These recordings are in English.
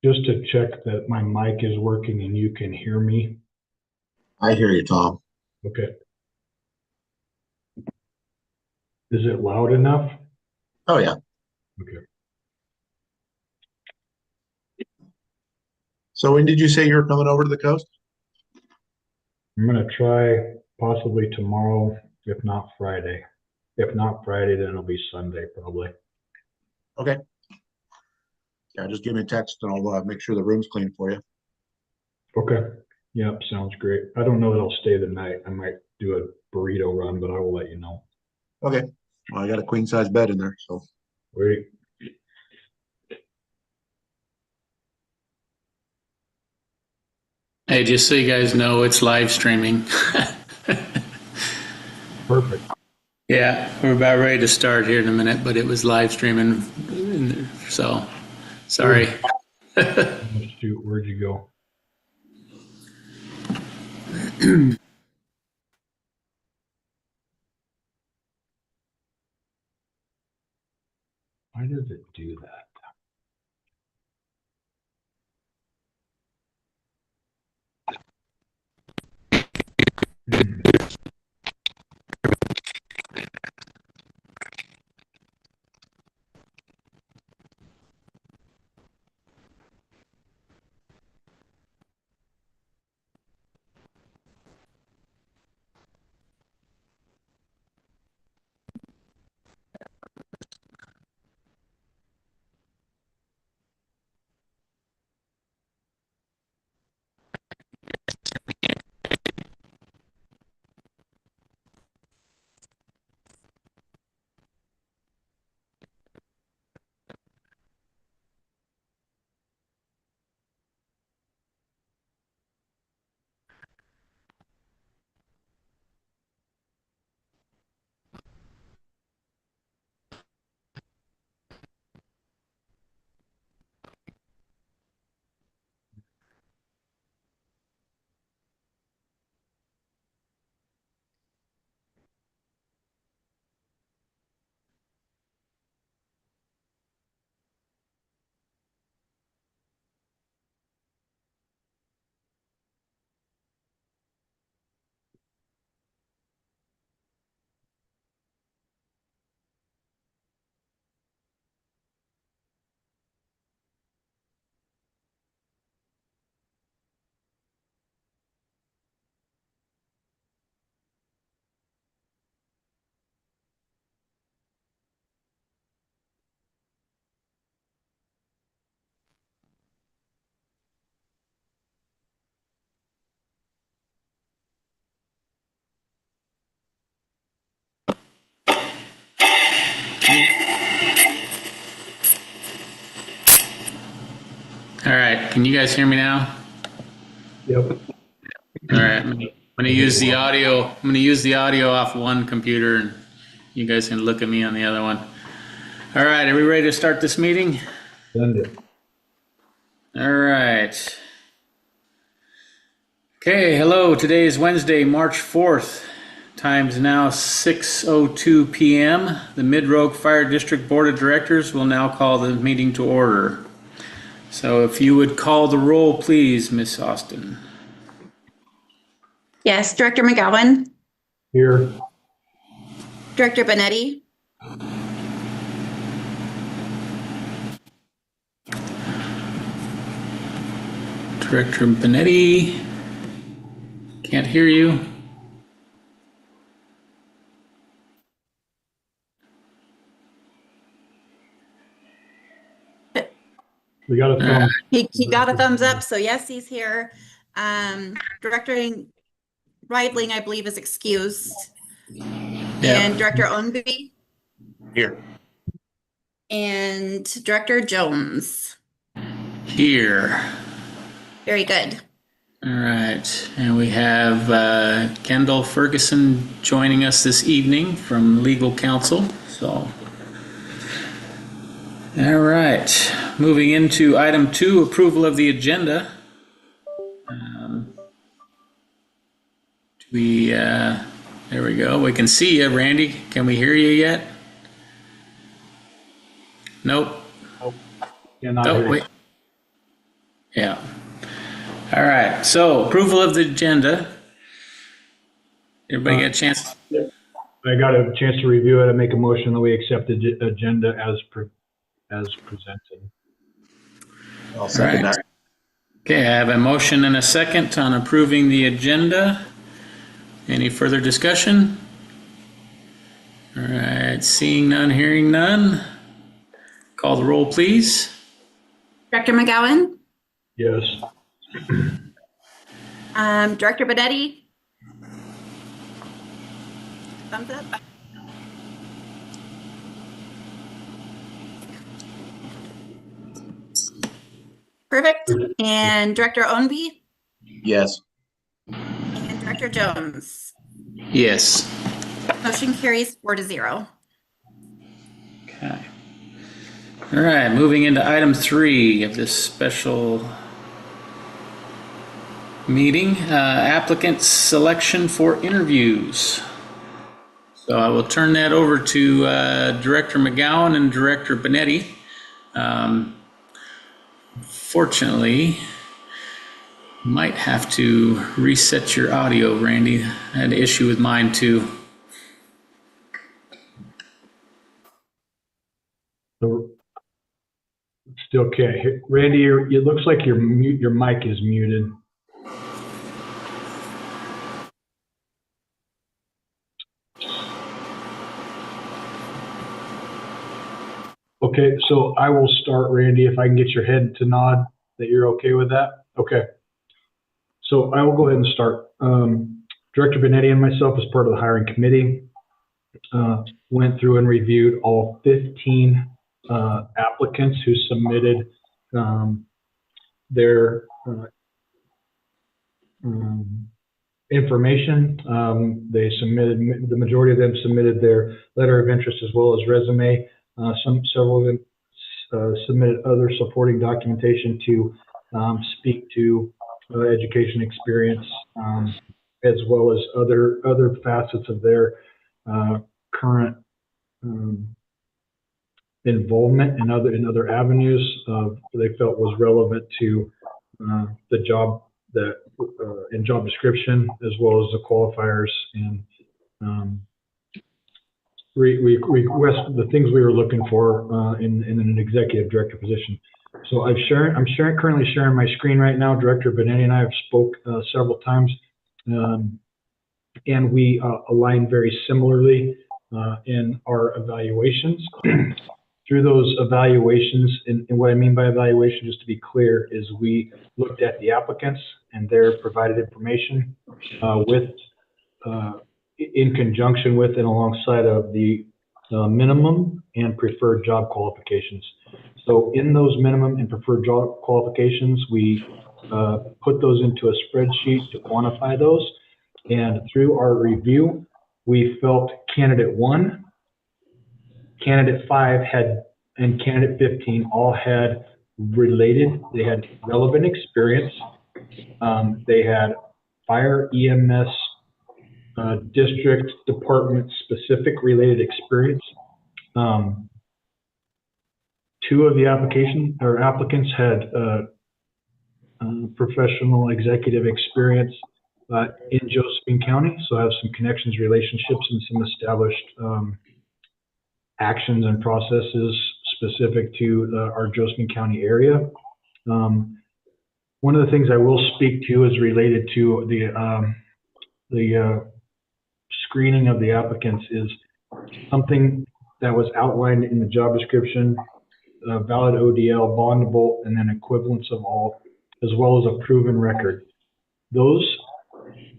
Just to check that my mic is working and you can hear me. I hear you, Tom. Okay. Is it loud enough? Oh, yeah. Okay. So when did you say you're coming over to the coast? I'm gonna try possibly tomorrow, if not Friday. If not Friday, then it'll be Sunday probably. Okay. Yeah, just give me a text and I'll make sure the room's clean for you. Okay. Yep, sounds great. I don't know that I'll stay the night. I might do a burrito run, but I will let you know. Okay. Well, I got a queen size bed in there, so. Wait. Hey, just so you guys know, it's live streaming. Perfect. Yeah, we're about ready to start here in a minute, but it was live streaming, so sorry. Oh, shoot, where'd you go? Why does it do that? Hmm. All right, can you guys hear me now? Yep. All right, I'm gonna use the audio. I'm gonna use the audio off one computer, and you guys can look at me on the other one. All right, are we ready to start this meeting? Send it. All right. Okay, hello. Today is Wednesday, March 4th. Time's now 6:02 p.m. The Mid-Rogue Fire District Board of Directors will now call the meeting to order. So if you would call the roll, please, Miss Austin. Yes, Director McGowan, Here. Director Benetti, Director Benetti. Can't hear you. We got a thumb. he got a thumbs up, so yes, he's here. Director Reidling, I believe, is excused. And Director Ownby Here. and Director Jones. Here. Very good. All right, and we have Kendall Ferguson joining us this evening from legal counsel. So, all right, moving into item 2, approval of the agenda. There we go. We can see you, Randy. Can we hear you yet? Nope. Yeah, not Oh, here. wait. Yeah. All right. So approval of the agenda. Everybody get a chance? I got a chance to review it and make a motion that we accept the agenda as presented. I'll second All right. that. Okay, I have a motion and a second on approving the agenda. Any further discussion? All right, seeing none, hearing none. Call the roll, please. Director McGowan, Yes. Director Benetti. Thumbs up. Perfect. And Director Ownby Yes. and Director Jones. Yes. Motion carries 4-0. Okay. All right, moving into item 3 of this special meeting, applicant selection for interviews. So I will turn that over to Director McGowan and Director Benetti. Fortunately, might have to reset your audio, Randy. I had an issue with mine too. So, still can't hear. Randy, it looks like your mic is muted. Okay, so I will start, Randy, if I can get your head to nod that you're okay with that. Okay. So I will go ahead and start. Director Benetti and myself, as part of the hiring committee, went through and reviewed all 15 applicants who submitted their information. The majority of them submitted their letter of interest as well as resume. Several of them submitted other supporting documentation to speak to education experience, as well as other facets of their current involvement in other avenues they felt was relevant to the job in job description, as well as the qualifiers and request the things we were looking for in an executive director position. So I'm currently sharing my screen right now. Director Benetti and I have spoke several times, and we align very similarly in our evaluations. Through those evaluations, and what I mean by evaluation, just to be clear, is we looked at the applicants and their provided information in conjunction with and alongside of the minimum and preferred job qualifications. So in those minimum and preferred job qualifications, we put those into a spreadsheet to quantify those. And through our review, we felt candidate 1, candidate 5 and candidate 15 all had they had relevant experience. They had fire, EMS, district, department specific related experience. 2 of the applicants had professional executive experience in Josephine County, so I have some connections, relationships, and some established actions and processes specific to our Josephine County area. One of the things I will speak to is related to the screening of the applicants is something that was outlined in the job description, valid ODL, bondable, and then equivalence of all, as well as a proven record. Those,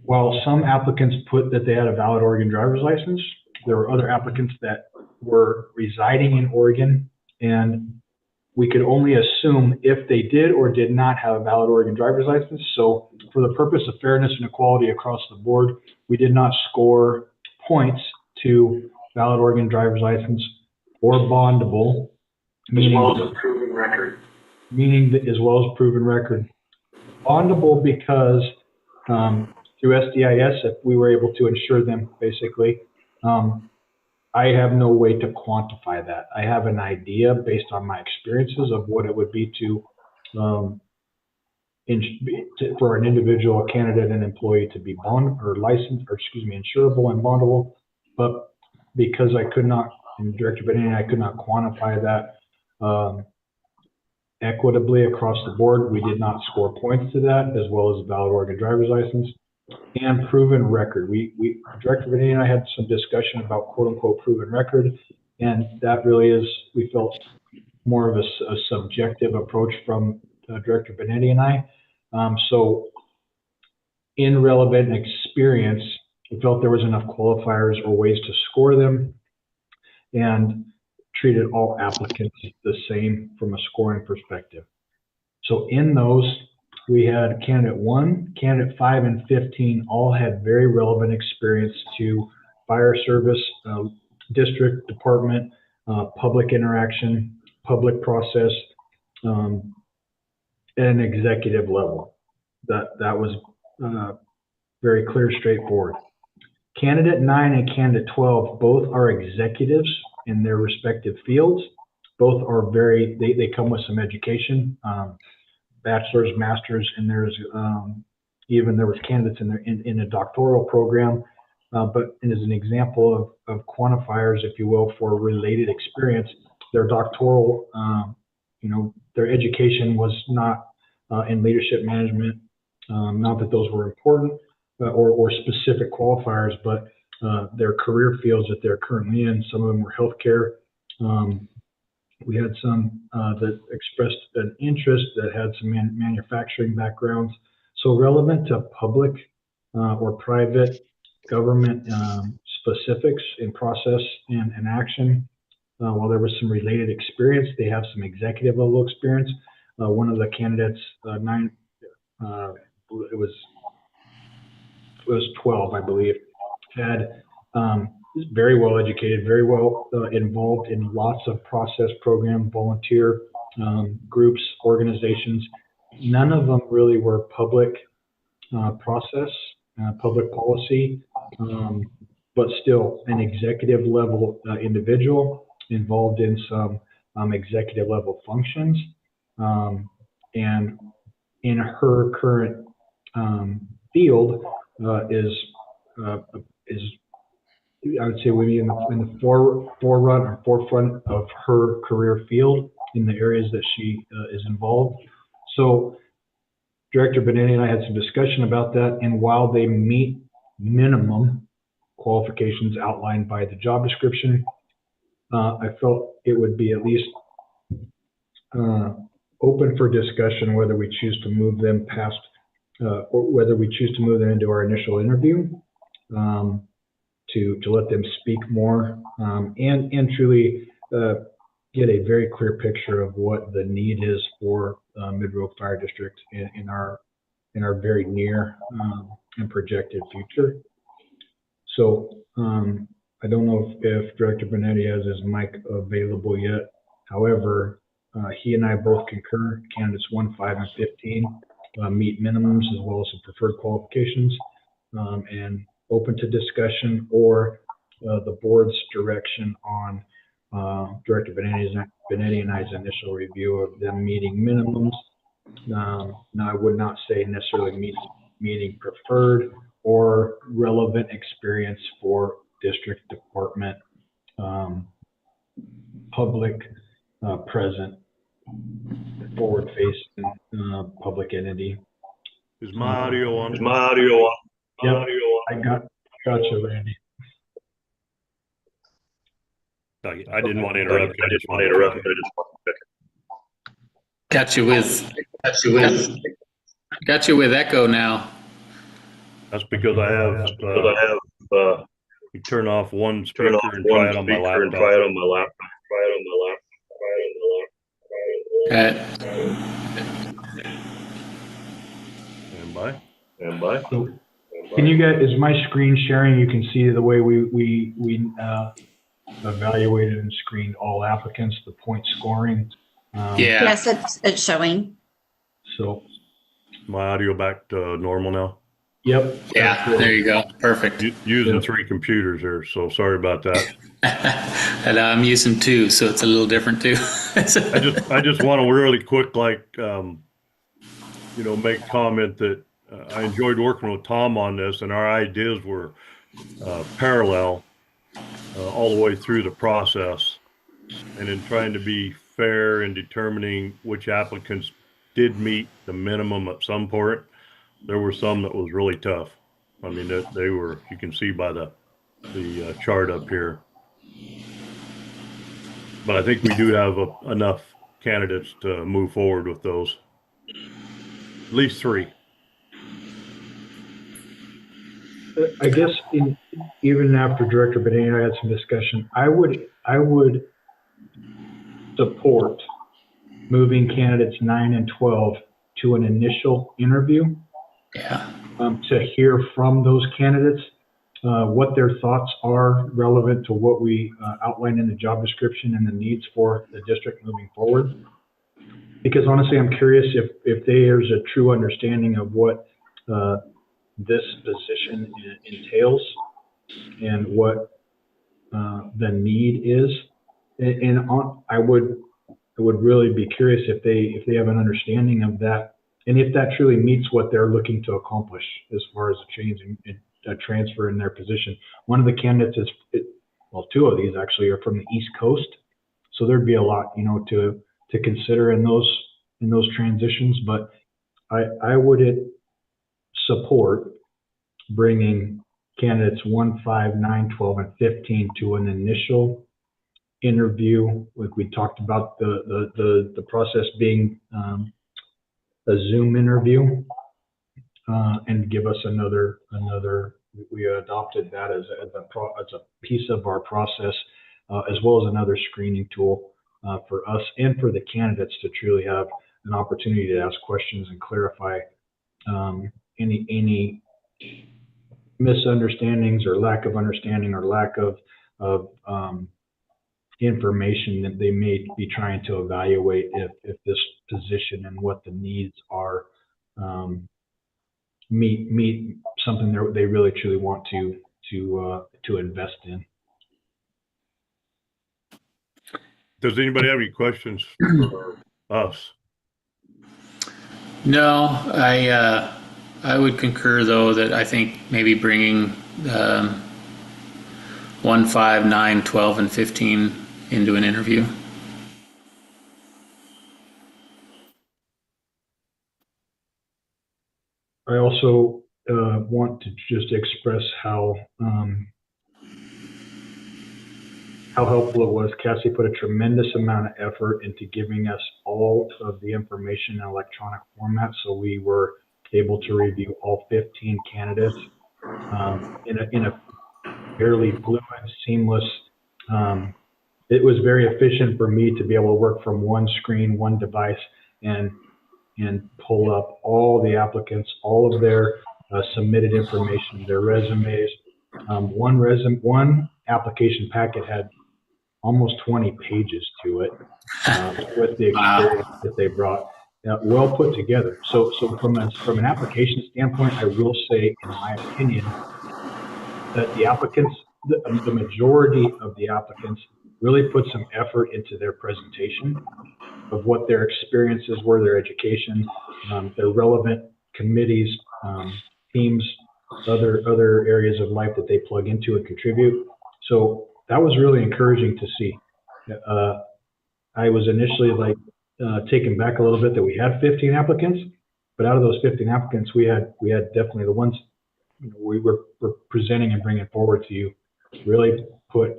while some applicants put that they had a valid Oregon driver's license, there were other applicants that were residing in Oregon, and we could only assume if they did or did not have a valid Oregon driver's license. So for the purpose of fairness and equality across the board, we did not score points to valid Oregon driver's license or bondable, meaning as well as proven record. Bondable because through SDIS, if we were able to insure them, basically, I have no way to quantify that. I have an idea based on my experiences of what it would be for an individual, a candidate, and employee to be insurable and bondable. But because I could not, and Director Benetti, I could not quantify that equitably across the board, we did not score points to that, as well as a valid Oregon driver's license and proven record. Director Benetti and I had some discussion about quote unquote proven record, and that really is, we felt, more of a subjective approach from Director Benetti and I. So in relevant experience, we felt there was enough qualifiers or ways to score them and treated all applicants the same from a scoring perspective. So in those, we had candidate 1, candidate 5, and 15 all had very relevant experience to fire service, district, department, public interaction, public process, at an executive level. That was very clear, straightforward. Candidate 9 and candidate 12 both are executives in their respective fields. Both are they come with some education, bachelor's, master's, and there's even there was candidates in a doctoral program. But as an example of quantifiers, if you will, for related experience, their doctoral, their education was not in leadership management. Not that those were important or specific qualifiers, but their career fields that they're currently in. Some of them were healthcare. We had some that expressed an interest that had some manufacturing backgrounds. So relevant to public or private government specifics in process and action. While there was some related experience, they have some executive level experience. One of the candidates, 9, it was 12, I believe, had very well educated, very well involved in lots of process program, volunteer groups, organizations. None of them really were public process, public policy, but still an executive level individual involved in some executive level functions. And in her current field is I would say would be in the forefront of her career field in the areas that she is involved. So Director Benetti and I had some discussion about that, and while they meet minimum qualifications outlined by the job description, I felt it would be at least open for discussion whether we choose to move them past or whether we choose to move them into our initial interview to let them speak more and truly get a very clear picture of what the need is for Mid-Rogue Fire District in our very near and projected future. So I don't know if Director Benetti has his mic available yet. However, he and I both concur candidates 1, 5, and 15 meet minimums as well as some preferred qualifications, and open to discussion or the board's direction on Director Benetti and I's initial review of them meeting minimums. Now, I would not say necessarily meeting preferred or relevant experience for district, department, public, present, forward-facing public entity. Is my audio on? Yep, I got you, Randy. I didn't want to interrupt. I just want to interrupt. Got you with echo now. That's because I have you turn off one speaker and try it on my laptop. Stand by. So, can you guys, is my screen sharing? You can see the way we evaluated and screened all applicants, the point scoring. Yeah. Yes, it's showing. So, My audio back to normal now. yep. Yeah, there you go. Perfect. Using 3 computers here, so sorry about that. And I'm using 2, so it's a little different too. I just want to really quick, make comment that I enjoyed working with Tom on this, and our ideas were parallel all the way through the process, and in trying to be fair in determining which applicants did meet the minimum at some point. There were some that was really tough. I mean, they were, you can see by the chart up here. But I think we do have enough candidates to move forward with those. At least 3. I guess even after Director Benetti and I had some discussion, I would support moving candidates 9 and 12 to an initial interview. Yeah. To hear from those candidates what their thoughts are relevant to what we outlined in the job description and the needs for the district moving forward. Because honestly, I'm curious if there's a true understanding of what this position entails and what the need is. And I would really be curious if they have an understanding of that, and if that truly meets what they're looking to accomplish as far as a change in a transfer in their position. One of the candidates is, well, 2 of these actually are from the East Coast, so there'd be a lot, to consider in those transitions. But I would support bringing candidates 1, 5, 9, 12, and 15 to an initial interview. Like we talked about the process being a Zoom interview, and give us another. We adopted that as a piece of our process, as well as another screening tool for us and for the candidates to truly have an opportunity to ask questions and clarify any misunderstandings or lack of understanding or lack of information that they may be trying to evaluate if this position and what the needs are meet something they really truly want to invest in. Does anybody have any questions for us? No, I would concur though that I think maybe bringing 1, 5, 9, 12, and 15 into an interview. I also want to just express how helpful it was. Cassie put a tremendous amount of effort into giving us all of the information in electronic format, so we were able to review all 15 candidates in a fairly fluid, seamless. It was very efficient for me to be able to work from one screen, one device, and and pulled up all the applicants, all of their submitted information, their resumes. One application packet had almost 20 pages to it with the experience that they brought. Well put together. So from an application standpoint, I will say, in my opinion, that the applicants, the majority of the applicants, really put some effort into their presentation of what their experiences were, their education, their relevant committees, teams, other areas of life that they plug into and contribute. So that was really encouraging to see. I was initially taken back a little bit that we had 15 applicants, but out of those 15 applicants, we had definitely the ones we were presenting and bringing forward to you really put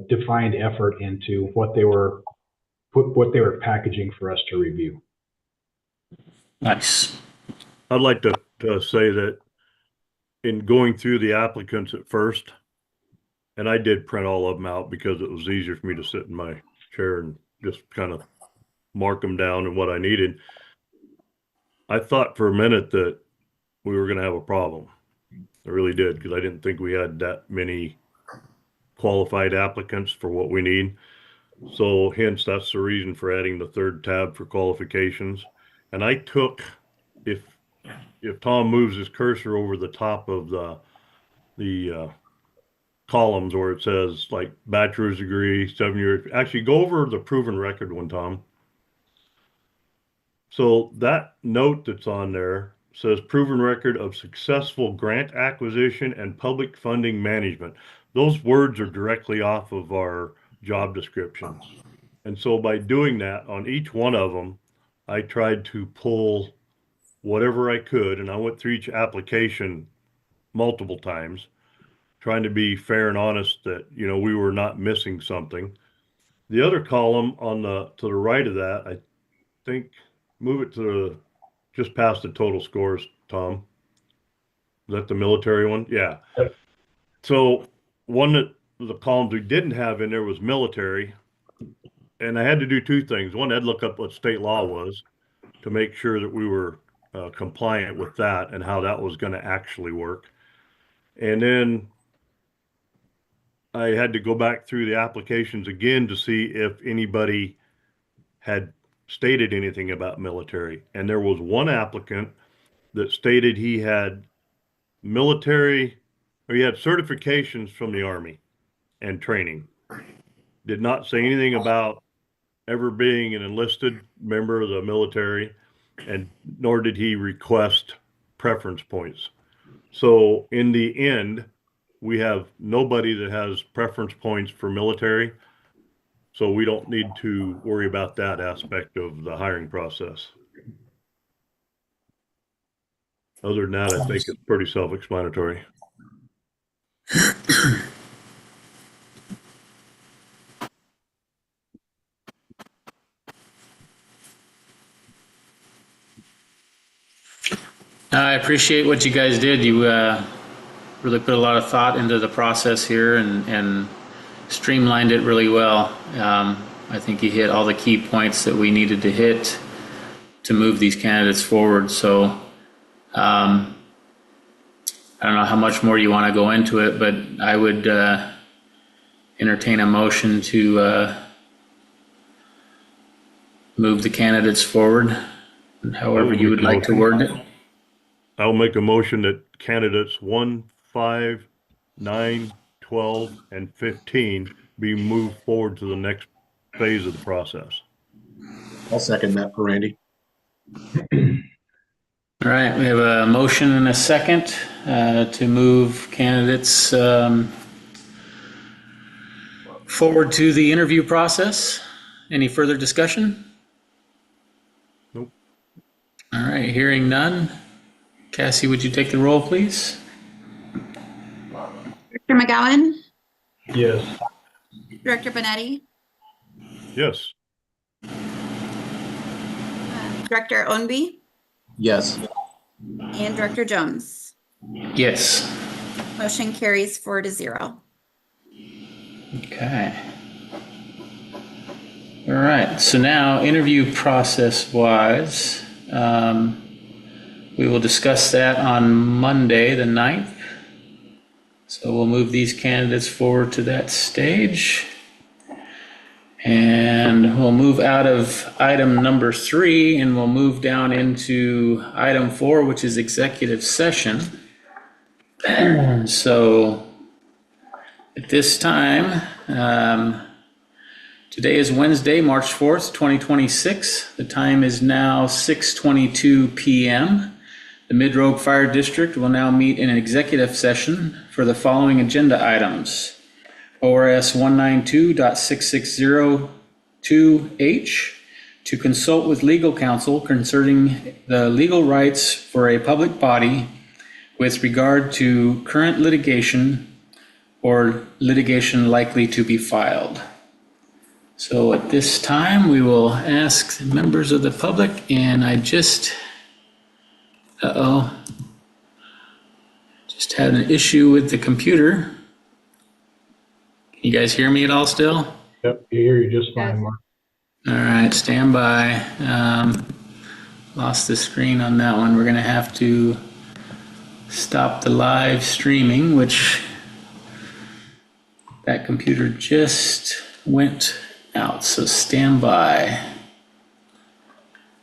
defined effort into what they were packaging for us to review. Nice. I'd like to say that in going through the applicants at first, and I did print all of them out because it was easier for me to sit in my chair and just kind of mark them down and what I needed. I thought for a minute that we were going to have a problem. I really did, because I didn't think we had that many qualified applicants for what we need. So hence, that's the reason for adding the third tab for qualifications. And I took, if Tom moves his cursor over the top of the columns where it says like bachelor's degree, 7 years, actually go over the proven record one, Tom. So that note that's on there says proven record of successful grant acquisition and public funding management. Those words are directly off of our job descriptions. And so by doing that on each one of them, I tried to pull whatever I could, and I went through each application multiple times, trying to be fair and honest that, you know, we were not missing something. The other column to the right of that, I think, move it to just past the total scores, Tom. Is that the military one? Yeah. Yep. So one that the columns we didn't have in there was military. And I had to do two things. One, I had to look up what state law was to make sure that we were compliant with that and how that was going to actually work. And then I had to go back through the applications again to see if anybody had stated anything about military. And there was one applicant that stated he had military, or he had certifications from the Army and training. Did not say anything about ever being an enlisted member of the military, and nor did he request preference points. So in the end, we have nobody that has preference points for military. So we don't need to worry about that aspect of the hiring process. Other than that, I think it's pretty self-explanatory. I appreciate what you guys did. You really put a lot of thought into the process here and streamlined it really well. I think you hit all the key points that we needed to hit to move these candidates forward. So I don't know how much more you want to go into it, but I would entertain a motion to move the candidates forward, however you would like to word it. I'll make a motion that candidates 1, 5, 9, 12, and 15 be moved forward to the next phase of the process. I'll second that for Randy. All right, we have a motion and a second to move candidates forward to the interview process. Any further discussion? Nope. All right, hearing none. Cassie, would you take the roll, please? Director McGowan, Yes. Director Benetti, Yes. Director Ownby, Yes. and Director Jones. Yes. Motion carries 4-0. Okay. All right, so now interview process wise, we will discuss that on Monday, the 9th. So we'll move these candidates forward to that stage. And we'll move out of item number 3 and we'll move down into item 4, which is executive session. So at this time, today is Wednesday, March 4th, 2026. The time is now 6:22 p.m. The Mid-Rogue Fire District will now meet in an executive session for the following agenda items. ORS 192.6602H to consult with legal counsel concerning the legal rights for a public body with regard to current litigation or litigation likely to be filed. So at this time, we will ask members of the public, and I just had an issue with the computer. You guys hear me at all still? Yep, you hear you just fine, Mark. All right, stand by. Lost the screen on that one. We're gonna have to stop the live streaming, which that computer just went out, so stand by.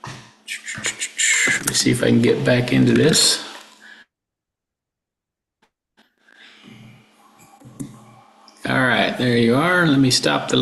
Let me see if I can get back into this. All right, there you are. Let me stop the